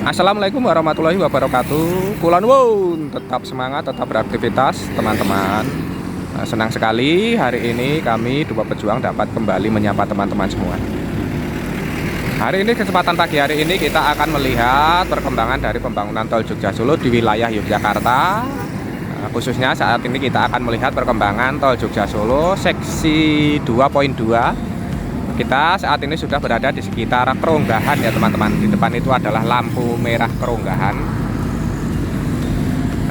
Assalamualaikum warahmatullahi wabarakatuh. Kula nuwun tetap semangat, tetap beraktivitas teman-teman. Senang sekali hari ini kami dua pejuang dapat kembali menyapa teman-teman semua. Hari ini kesempatan pagi hari ini kita akan melihat perkembangan dari pembangunan tol Jogja Solo di wilayah Yogyakarta. Khususnya saat ini kita akan melihat perkembangan tol Jogja Solo seksi 2.2. Kita saat ini sudah berada di sekitar Keronggahan ya teman-teman. Di depan itu adalah lampu merah Keronggahan.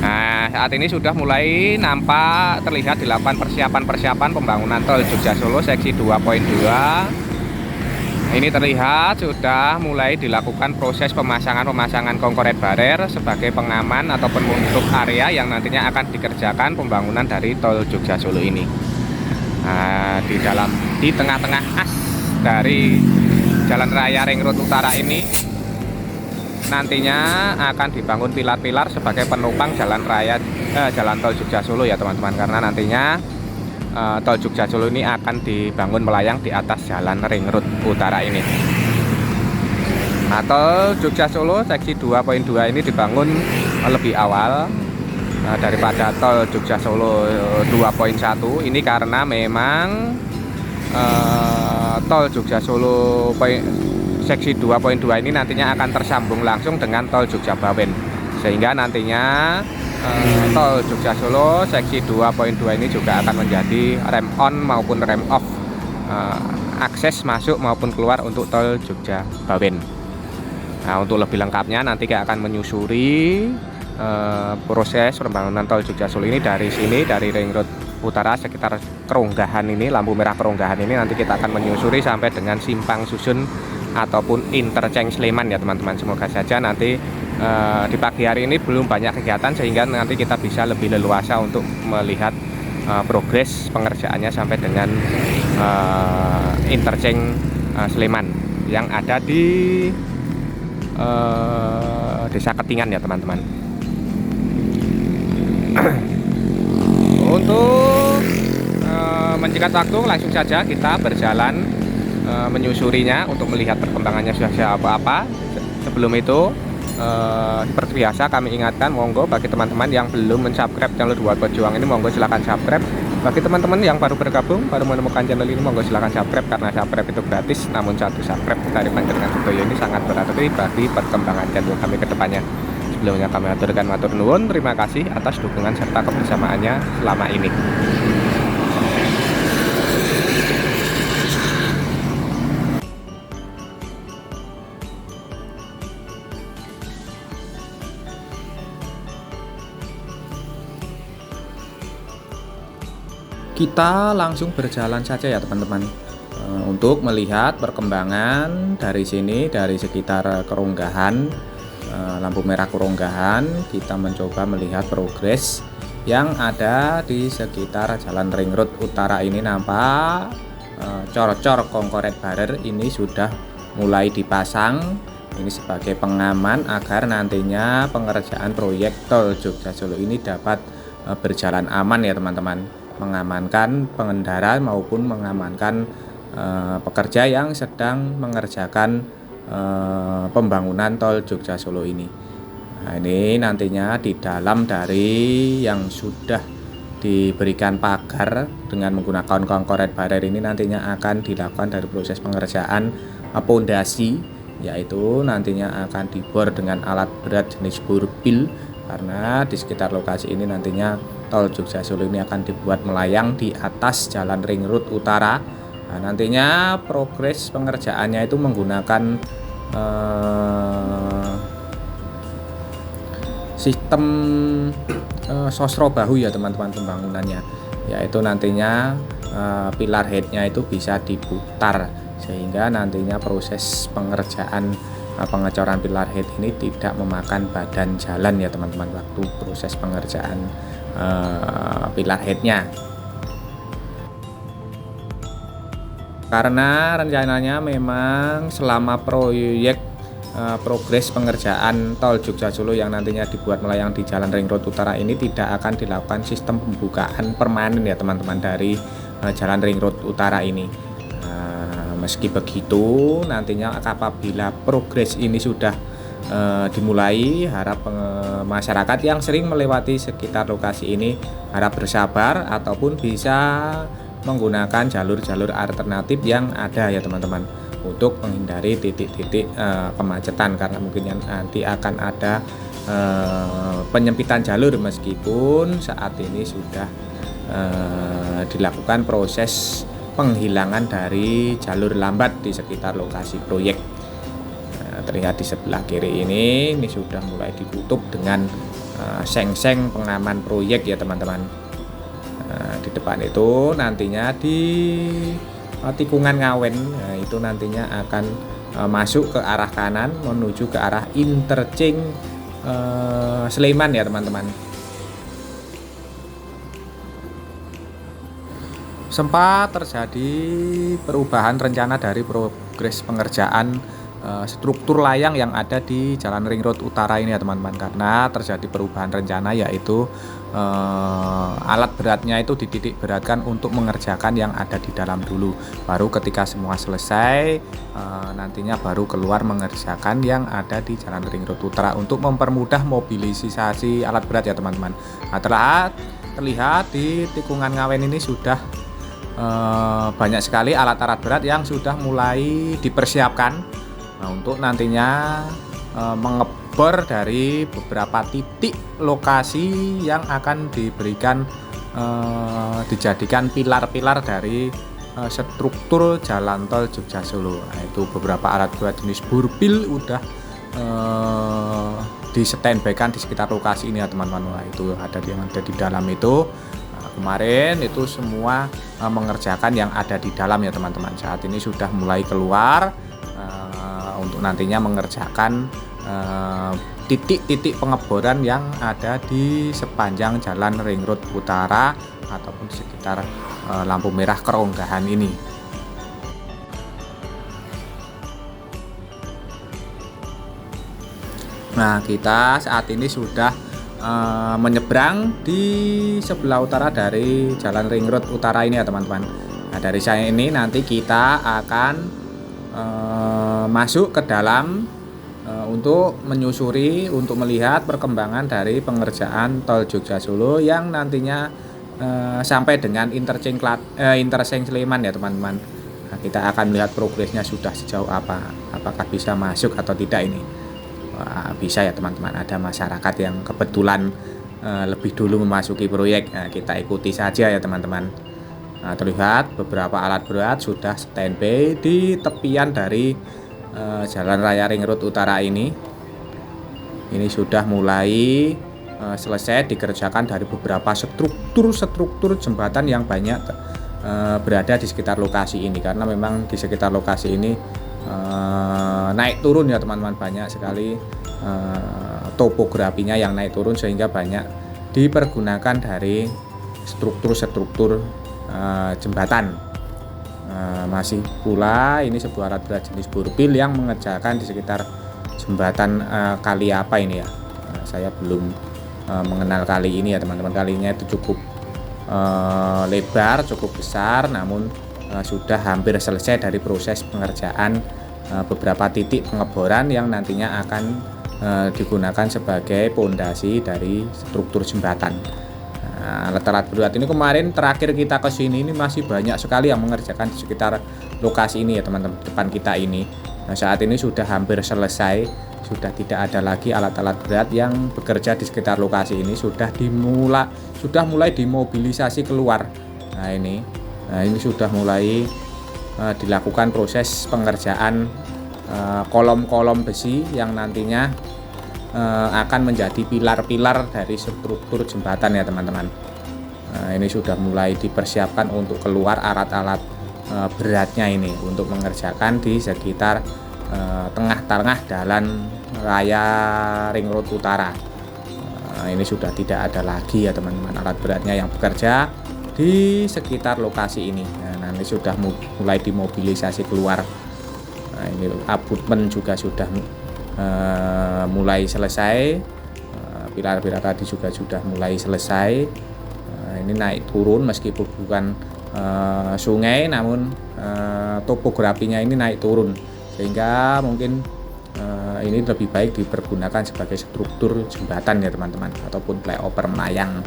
Nah, saat ini sudah mulai nampak terlihat dilakukan persiapan pembangunan tol Jogja Solo seksi 2.2. Ini terlihat sudah mulai dilakukan proses pemasangan concrete barrier sebagai pengaman atau penutup area yang nantinya akan dikerjakan pembangunan dari tol Jogja Solo ini. Nah, di tengah-tengah as dari Jalan Raya Ring Road Utara ini nantinya akan dibangun pilar-pilar sebagai penopang jalan tol Jogja Solo ya teman-teman, karena nantinya tol Jogja Solo ini akan dibangun melayang di atas Jalan Ring Road Utara ini. Nah, tol Jogja Solo seksi 2.2 ini dibangun lebih awal daripada tol Jogja Solo 2.1 ini karena memang tol Jogja Solo seksi 2.2 ini nantinya akan tersambung langsung dengan tol Jogja Bawen, sehingga nantinya tol Jogja Solo seksi 2.2 ini juga akan menjadi rem on maupun rem off, akses masuk maupun keluar untuk tol Jogja Bawen. Nah, untuk lebih lengkapnya nanti kita akan menyusuri proses pembangunan tol Jogja Solo ini dari sini, dari Ring Road Utara sekitar Keronggahan ini, lampu merah Keronggahan ini, nanti kita akan menyusuri sampai dengan Simpang Susun ataupun Interchange Sleman ya teman-teman. Semoga saja nanti di pagi hari ini belum banyak kegiatan sehingga nanti kita bisa lebih leluasa untuk melihat progres pengerjaannya sampai dengan Interchange Sleman yang ada di Desa Ketingan ya teman-teman. Untuk menyingkat waktu, langsung saja kita berjalan menyusurinya untuk melihat perkembangannya sudah apa. Sebelum itu, seperti biasa kami ingatkan, monggo bagi teman-teman yang belum mensubscribe channel Dua Pejuang ini, monggo silahkan subscribe. Bagi teman-teman yang baru bergabung, baru menemukan channel ini, monggo silahkan subscribe, karena subscribe itu gratis. Namun satu subscribe dari panjenengan video ini sangat berarti bagi perkembangan channel kami ke depannya. Sebelumnya kami aturkan matur nuwun, terima kasih atas dukungan serta kebersamaannya selama ini. Kita langsung berjalan saja ya teman-teman, untuk melihat perkembangan dari sini, dari sekitar Keronggahan, lampu merah Keronggahan. Kita mencoba melihat progres yang ada di sekitar Jalan Ring Road Utara ini. Nampak cor-cor concrete barrier ini sudah mulai dipasang, ini sebagai pengaman agar nantinya pengerjaan proyek tol Jogja Solo ini dapat berjalan aman ya teman-teman, mengamankan pengendara maupun mengamankan pekerja yang sedang mengerjakan pembangunan tol Jogja Solo ini. Nah, ini nantinya di dalam dari yang sudah diberikan pagar dengan menggunakan concrete barrier ini nantinya akan dilakukan dari proses pengerjaan pondasi, yaitu nantinya akan dibor dengan alat berat jenis borpil, karena di sekitar lokasi ini nantinya tol Jogja Solo ini akan dibuat melayang di atas Jalan Ring Road Utara. Nah, nantinya progres pengerjaannya itu menggunakan sistem sosro bahu ya teman-teman pembangunannya, yaitu nantinya pilar headnya itu bisa diputar sehingga nantinya proses pengerjaan pengecoran pilar head ini tidak memakan badan jalan ya teman-teman waktu proses pengerjaan pilar headnya. Karena rencananya memang selama proyek progres pengerjaan tol Jogja Solo yang nantinya dibuat melayang di Jalan Ring Road Utara ini tidak akan dilakukan sistem pembukaan permanen ya teman-teman dari Jalan Ring Road Utara ini. Meski begitu nantinya apabila progres ini sudah dimulai. Harap masyarakat yang sering melewati sekitar lokasi ini harap bersabar ataupun bisa menggunakan jalur-jalur alternatif yang ada ya teman-teman, untuk menghindari titik-titik kemacetan, karena mungkin nanti akan ada penyempitan jalur meskipun saat ini sudah dilakukan proses penghilangan dari jalur lambat di sekitar lokasi proyek. Terlihat di sebelah kiri ini sudah mulai ditutup dengan seng-seng pengaman proyek ya teman-teman. Di depan itu nantinya di tikungan Ngawen, itu nantinya akan masuk ke arah kanan menuju ke arah interchange Sleman ya teman-teman. Sempat terjadi perubahan rencana dari progres pengerjaan struktur layang yang ada di Jalan Ring Road Utara ini ya teman-teman, karena terjadi perubahan rencana, yaitu alat beratnya itu dititik beratkan untuk mengerjakan yang ada di dalam dulu, baru ketika semua selesai nantinya baru keluar mengerjakan yang ada di Jalan Ring Road Utara untuk mempermudah mobilisasi alat berat ya teman-teman. Nah, terlihat di tikungan Ngawen ini sudah banyak sekali alat-alat berat yang sudah mulai dipersiapkan untuk nantinya mengebor dari beberapa titik lokasi yang akan dijadikan pilar-pilar dari struktur jalan tol Jogja Solo. Nah, itu beberapa alat berat jenis burpil udah di standby-kan di sekitar lokasi ini ya teman-teman. Nah, itu yang ada di dalam itu. Kemarin itu semua mengerjakan yang ada di dalam ya teman-teman. Saat ini sudah mulai keluar untuk nantinya mengerjakan titik-titik pengeboran yang ada di sepanjang Jalan Ring Road Utara ataupun di sekitar lampu merah Keronggahan ini. Nah, kita saat ini sudah menyeberang di sebelah utara dari Jalan Ring Road Utara ini ya teman-teman. Nah, dari saya ini nanti kita akan masuk ke dalam untuk menyusuri, untuk melihat perkembangan dari pengerjaan tol Jogja Solo yang nantinya sampai dengan interchange Sleman ya teman-teman. Nah, kita akan melihat progresnya sudah sejauh apa, apakah bisa masuk atau tidak ini. Bisa ya teman-teman, ada masyarakat yang kebetulan lebih dulu memasuki proyek. Nah, kita ikuti saja ya teman-teman. Nah, terlihat beberapa alat berat sudah standby di tepian dari Jalan Raya Ring Road Utara ini. Ini sudah mulai selesai dikerjakan dari beberapa struktur jembatan yang banyak berada di sekitar lokasi ini, karena memang di sekitar lokasi ini naik turun ya teman-teman, banyak sekali topografinya yang naik turun sehingga banyak dipergunakan dari struktur jembatan. Masih pula ini sebuah alat berat jenis burpil yang mengerjakan di sekitar jembatan kali apa ini ya, saya belum mengenal kali ini ya teman-teman. Kalinya itu cukup lebar, cukup besar, namun sudah hampir selesai dari proses pengerjaan beberapa titik pengeboran yang nantinya akan digunakan sebagai pondasi dari struktur jembatan. Alat-alat berat ini kemarin terakhir kita ke sini ini masih banyak sekali yang mengerjakan di sekitar lokasi ini ya teman-teman, depan kita ini. Nah, saat ini sudah hampir selesai, sudah tidak ada lagi alat-alat berat yang bekerja di sekitar lokasi ini, sudah mulai dimobilisasi keluar. Nah, ini sudah mulai dilakukan proses pengerjaan kolom-kolom besi yang nantinya akan menjadi pilar-pilar dari struktur jembatan ya teman-teman. Ini sudah mulai dipersiapkan untuk keluar alat-alat beratnya ini untuk mengerjakan di sekitar tengah-tengah Jalan Raya Ring Road Utara. Ini sudah tidak ada lagi ya teman-teman alat beratnya yang bekerja di sekitar lokasi ini. Nah, ini sudah mulai dimobilisasi keluar. Nah, ini abutmen juga sudah mulai selesai, pilar-pilar tadi juga sudah mulai selesai. Ini naik turun meskipun bukan sungai, namun topografinya ini naik turun sehingga mungkin ini lebih baik dipergunakan sebagai struktur jembatan ya teman-teman, ataupun flyover melayang.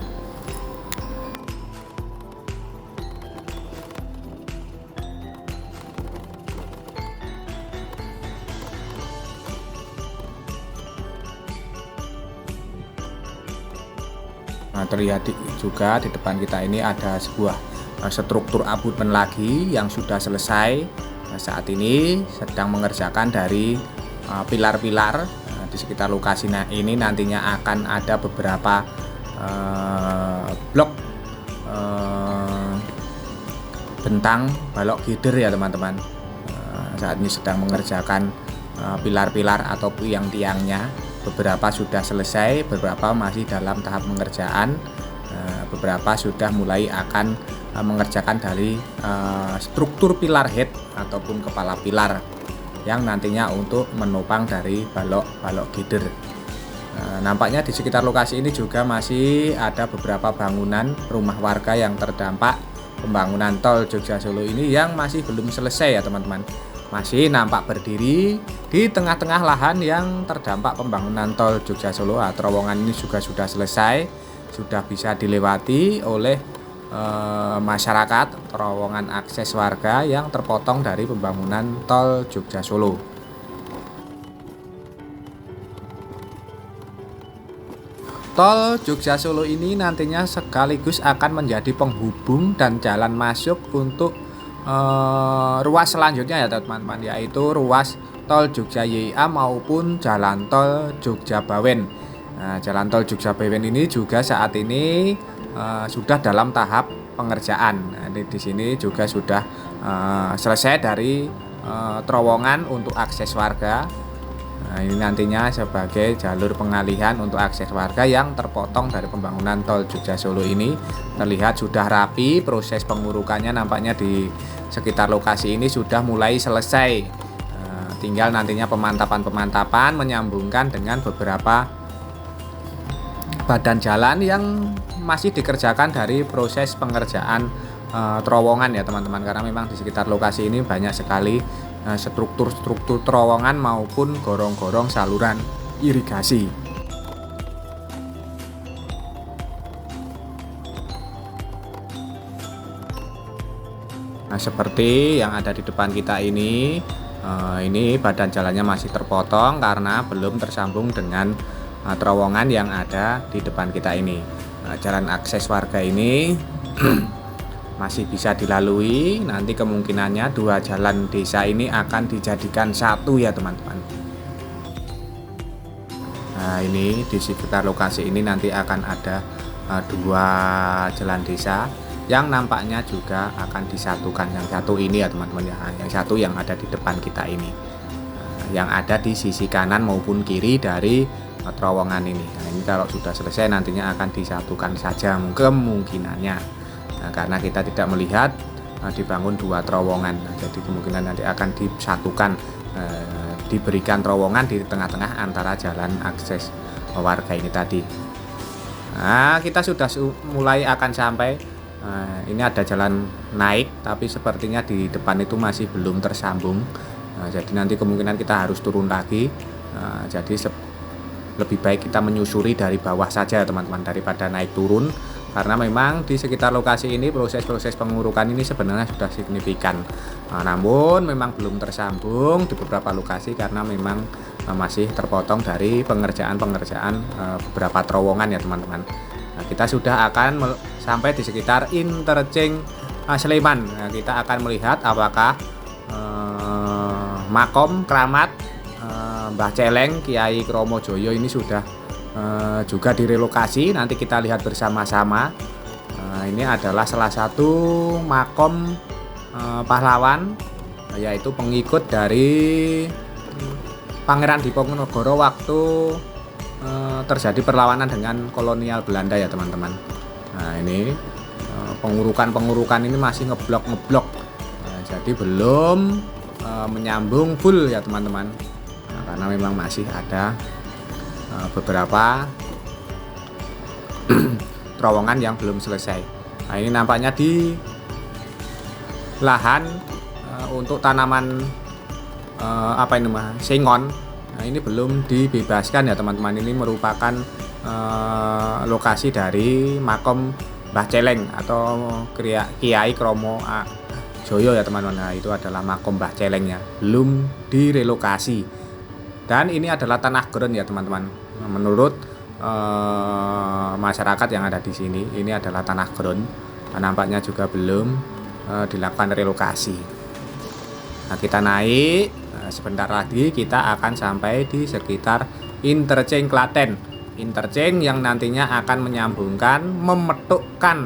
Nah, terlihat juga di depan kita ini ada sebuah struktur abutmen lagi yang sudah selesai. Nah, saat ini sedang mengerjakan dari pilar-pilar di sekitar lokasi. Nah, ini nantinya akan ada beberapa blok bentang balok gider ya teman-teman. Saat ini sedang mengerjakan pilar-pilar atau tiang-tiangnya. Beberapa sudah selesai, beberapa masih dalam tahap pengerjaan, beberapa sudah mulai akan mengerjakan dari struktur pilar head ataupun kepala pilar yang nantinya untuk menopang dari balok gider. Nampaknya di sekitar lokasi ini juga masih ada beberapa bangunan rumah warga yang terdampak pembangunan tol Jogja Solo ini yang masih belum selesai ya teman-teman. Masih nampak berdiri di tengah-tengah lahan yang terdampak pembangunan tol Jogja Solo. Terowongan ini juga sudah selesai, sudah bisa dilewati oleh masyarakat, terowongan akses warga yang terpotong dari pembangunan tol Jogja Solo. Tol Jogja Solo ini nantinya sekaligus akan menjadi penghubung dan jalan masuk untuk ruas selanjutnya ya teman-teman, yaitu ruas tol Jogja YIA maupun jalan tol Jogja Bawen. Nah, jalan tol Jogja Bawen ini juga saat ini sudah dalam tahap pengerjaan. Nah, di sini juga sudah selesai dari terowongan untuk akses warga. Nah, ini nantinya sebagai jalur pengalihan untuk akses warga yang terpotong dari pembangunan tol Jogja Solo ini. Terlihat sudah rapi, proses pengurukannya nampaknya di sekitar lokasi ini sudah mulai selesai. Tinggal nantinya pemantapan menyambungkan dengan beberapa badan jalan yang masih dikerjakan dari proses pengerjaan terowongan ya teman-teman, karena memang di sekitar lokasi ini banyak sekali struktur terowongan maupun gorong-gorong saluran irigasi. Nah, seperti yang ada di depan kita ini badan jalannya masih terpotong karena belum tersambung dengan terowongan yang ada di depan kita ini. Jalan akses warga ini masih bisa dilalui. Nanti kemungkinannya dua jalan desa ini akan dijadikan satu ya teman-teman. Nah, ini di sekitar lokasi ini nanti akan ada dua jalan desa yang nampaknya juga akan disatukan. Yang satu ini ya teman-teman ya, yang satu yang ada di depan kita ini, yang ada di sisi kanan maupun kiri dari terowongan ini. Nah, ini kalau sudah selesai nantinya akan disatukan saja kemungkinannya. Nah, karena kita tidak melihat dibangun dua terowongan, nah, jadi kemungkinan nanti akan disatukan, diberikan terowongan di tengah-tengah antara jalan akses warga ini tadi. Nah, kita sudah mulai akan sampai. Ini ada jalan naik, tapi sepertinya di depan itu masih belum tersambung. Jadi nanti kemungkinan kita harus turun lagi. Jadi lebih baik kita menyusuri dari bawah saja teman-teman daripada naik turun, karena memang di sekitar lokasi ini proses-proses pengurukan ini sebenarnya sudah signifikan. Namun memang belum tersambung di beberapa lokasi karena memang masih terpotong dari pengerjaan beberapa terowongan ya teman-teman. Nah, kita sudah akan sampai di sekitar interchange Sleman. Nah, kita akan melihat apakah makom keramat Mbah Celeng Kiai Kromo Joyo ini sudah juga direlokasi. Nanti kita lihat bersama-sama. Ini adalah salah satu makom pahlawan, yaitu pengikut dari Pangeran Diponegoro waktu terjadi perlawanan dengan kolonial Belanda ya teman-teman. Nah, ini pengurukan ini masih ngeblok. Jadi belum menyambung full ya teman-teman. Nah, karena memang masih ada beberapa terowongan yang belum selesai. Nah, ini nampaknya di lahan untuk tanaman sengon. Nah, ini belum dibebaskan ya teman-teman. Ini merupakan lokasi dari makom Mbah Celeng atau Kiai Kromo Joyo ya teman-teman. Nah, itu adalah makom Mbah Celengnya, belum direlokasi. Dan ini adalah tanah ground ya teman-teman. Menurut masyarakat yang ada di sini, ini adalah tanah ground. Dan nampaknya juga belum dilakukan relokasi. Nah, kita naik, sebentar lagi kita akan sampai di sekitar interchange Klaten. Interchange yang nantinya akan memetukkan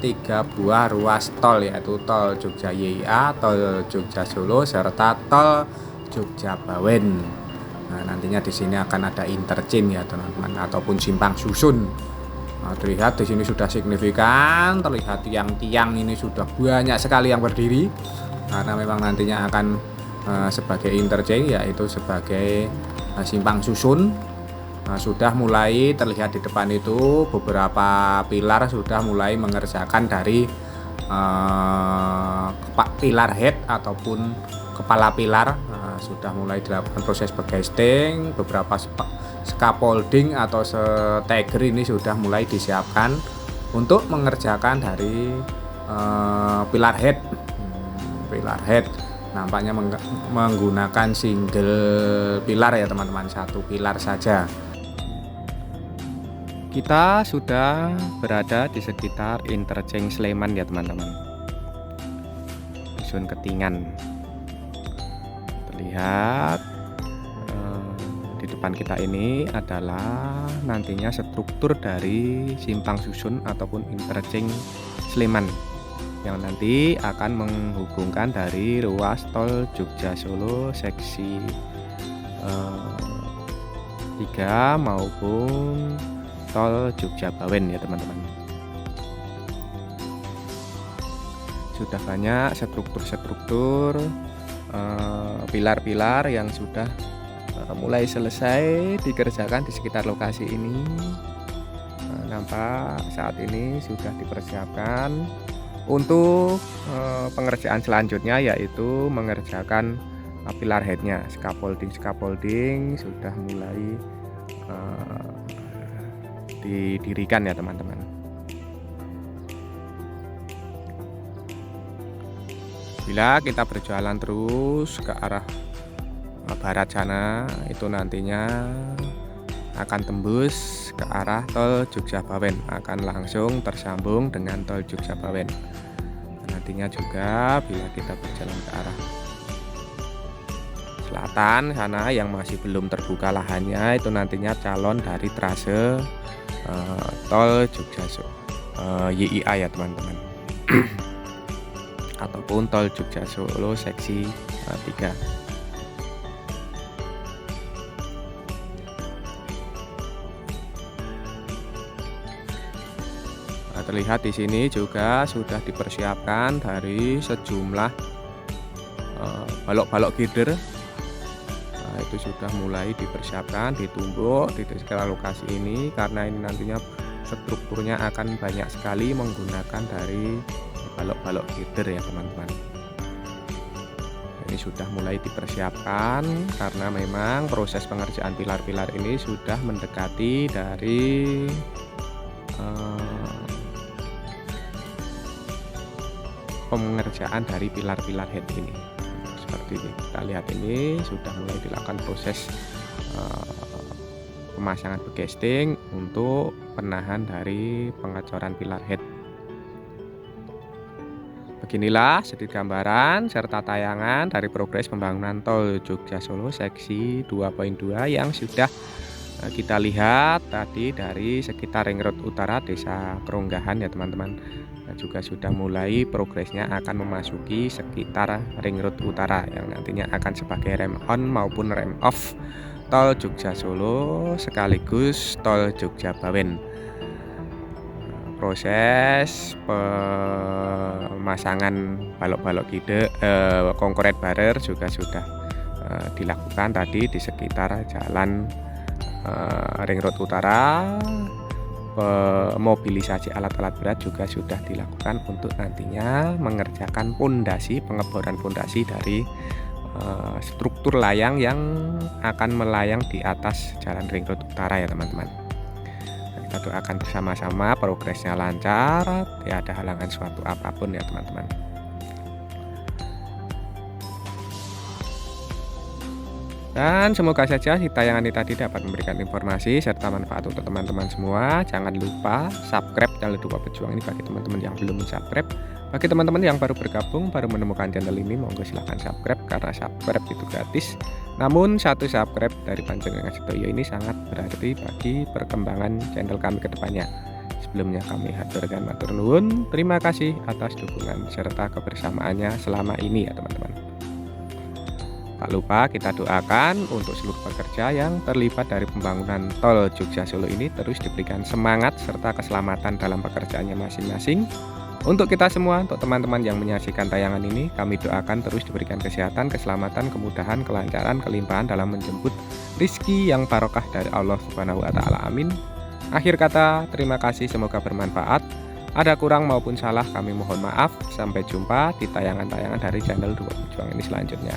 3 buah ruas tol, yaitu tol Jogja YIA, tol Jogja Solo, serta tol Jogja Bawen. Nah, nantinya di sini akan ada interchange ya teman-teman, ataupun simpang susun. Nah, terlihat di sini sudah signifikan, terlihat tiang-tiang ini sudah banyak sekali yang berdiri, karena memang nantinya akan sebagai interchange, yaitu sebagai simpang susun. Sudah mulai terlihat di depan itu beberapa pilar sudah mulai mengerjakan dari pilar head ataupun kepala pilar. Sudah mulai dilakukan proses backcasting, beberapa scaffolding atau steger ini sudah mulai disiapkan untuk mengerjakan dari pilar head. Nampaknya menggunakan single pilar ya teman-teman, satu pilar saja. Kita sudah berada di sekitar interchange Sleman ya teman-teman, Dusun Ketingan. Terlihat di depan kita ini adalah nantinya struktur dari simpang susun ataupun interchange Sleman, yang nanti akan menghubungkan dari ruas tol Jogja Solo seksi 3 maupun tol Jogja Bawen ya teman-teman. Sudah banyak struktur pilar-pilar yang sudah mulai selesai dikerjakan di sekitar lokasi ini. Nampak saat ini sudah dipersiapkan untuk pengerjaan selanjutnya, yaitu mengerjakan pilar headnya. Scaffolding sudah mulai didirikan ya teman-teman. Bila kita berjalan terus ke arah barat sana, itu nantinya akan tembus ke arah tol Jogja Bawen, akan langsung tersambung dengan tol Jogja Bawen. Nantinya juga bila kita berjalan ke arah selatan sana yang masih belum terbuka lahannya, itu nantinya calon dari trase tol Jogja YIA ya teman-teman. Ataupun tol Jogja Solo seksi 3. Terlihat di sini juga sudah dipersiapkan dari sejumlah balok-balok girder. Itu sudah mulai dipersiapkan, ditumbuk di sekitar lokasi ini, karena ini nantinya strukturnya akan banyak sekali menggunakan dari balok-balok girder ya teman-teman. Ini sudah mulai dipersiapkan karena memang proses pengerjaan pilar-pilar ini sudah mendekati dari pengerjaan dari pilar-pilar head ini. Seperti kita lihat ini sudah mulai dilakukan proses pemasangan backcasting untuk penahan dari pengecoran pilar head. Beginilah sedikit gambaran serta tayangan dari progres pembangunan tol Jogja Solo seksi 2.2 yang sudah kita lihat tadi dari sekitar Ring Road Utara Desa Keronggahan ya teman-teman. Juga sudah mulai progresnya akan memasuki sekitar Ring Road Utara yang nantinya akan sebagai rem on maupun rem off tol Jogja Solo sekaligus tol Jogja Bawen. Proses pemasangan balok-balok concrete barrier juga sudah dilakukan tadi di sekitar jalan Ring Road Utara. Mobilisasi alat-alat berat juga sudah dilakukan untuk nantinya mengerjakan pondasi, pengeboran pondasi dari struktur layang yang akan melayang di atas Jalan Ring Road Utara ya teman-teman. Kita doakan bersama-sama progresnya lancar, tidak ada halangan suatu apapun ya teman-teman. Dan semoga saja di tayangan ini tadi dapat memberikan informasi serta manfaat untuk teman-teman semua. Jangan lupa subscribe channel Duka Pejuang ini bagi teman-teman yang belum subscribe. Bagi teman-teman yang baru bergabung, baru menemukan channel ini, monggo silahkan subscribe karena subscribe itu gratis. Namun satu subscribe dari Panjenengan Sedaya ini sangat berarti bagi perkembangan channel kami ke depannya. Sebelumnya kami haturkan matur nuwun, terima kasih atas dukungan serta kebersamaannya selama ini ya teman-teman. Tak lupa kita doakan untuk seluruh pekerja yang terlibat dari pembangunan tol Jogja Solo ini terus diberikan semangat serta keselamatan dalam pekerjaannya masing-masing. Untuk kita semua, untuk teman-teman yang menyaksikan tayangan ini, kami doakan terus diberikan kesehatan, keselamatan, kemudahan, kelancaran, kelimpahan dalam menjemput rizki yang barokah dari Allah Subhanahu wa Ta'ala. Amin. Akhir kata, terima kasih, semoga bermanfaat. Ada kurang maupun salah, kami mohon maaf. Sampai jumpa di tayangan-tayangan dari channel Duka Pejuang ini selanjutnya.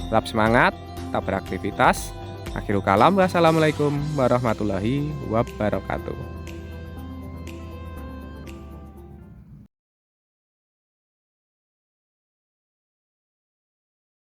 Tetap semangat, tetap beraktivitas. Akhirul kalam, wassalamualaikum warahmatullahi wabarakatuh.